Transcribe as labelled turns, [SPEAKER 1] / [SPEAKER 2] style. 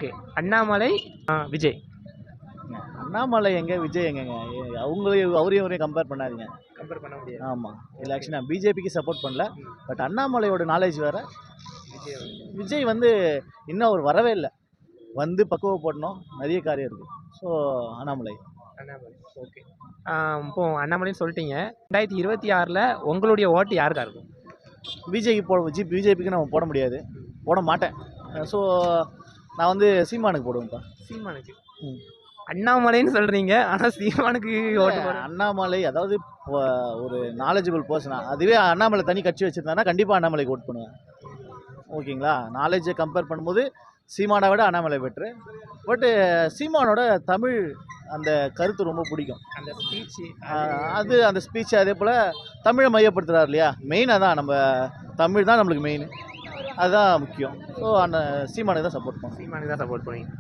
[SPEAKER 1] Okay. Annamalai, Vijay.
[SPEAKER 2] Annamalai எங்க, விஜய் எங்கங்க? அவங்களையும் அவரையும் இவரையும் கம்பேர் பண்ணாதீங்க.
[SPEAKER 1] கம்பேர் பண்ண முடியாது.
[SPEAKER 2] ஆமாம். இல்லை ஆக்சுவலி நான் பிஜேபிக்கு சப்போர்ட் பண்ணல. பட் அண்ணாமலையோட நாலேஜ் வேறு. விஜய் வந்து இன்னும் அவர் வரவே இல்லை. வந்து பக்குவப்படணும், நிறைய காரியம் இருக்குது. ஸோ அண்ணாமலை.
[SPEAKER 1] அண்ணாமலை. ஓகே. இப்போ அண்ணாமலைன்னு சொல்லிட்டீங்க. 2026ல் உங்களுடைய ஓட்டு யாருக்கா இருக்கும்?
[SPEAKER 2] பிஜேபிக்கு நம்ம போட முடியாது, போட மாட்டேன். ஸோ நான் வந்து சீமானுக்கு போடுவேன்ப்பா.
[SPEAKER 1] சீமானுக்கு. அண்ணாமலைன்னு சொல்கிறீங்க, ஆனால் சீமானுக்கு ஓட்டு போட.
[SPEAKER 2] அண்ணாமலை அதாவது ஒரு நாலேஜபிள் பர்சனா. அதுவே அண்ணாமலை தனி கட்சி வச்சுருந்தானா கண்டிப்பாக அண்ணாமலைக்கு ஓட் பண்ணுவேன். ஓகேங்களா? நாலேஜை கம்பேர் பண்ணும்போது சீமானை விட அண்ணாமலை பெட்ரு. பட்டு சீமானோட தமிழ் அந்த கருத்து ரொம்ப பிடிக்கும்.
[SPEAKER 1] அந்த ஸ்பீச்சு,
[SPEAKER 2] அந்த ஸ்பீச், அதே போல் தமிழை மையப்படுத்துகிறார் இல்லையா? மெயின் அதான், நம்ம தமிழ் தான் நம்மளுக்கு மெயின், அதுதான் முக்கியம். ஸோ அந்த சீமானுக்கு தான் சப்போர்ட் பண்ணுவோம்.
[SPEAKER 1] சீமானுக்கு தான் சப்போர்ட் பண்ணுவீங்க.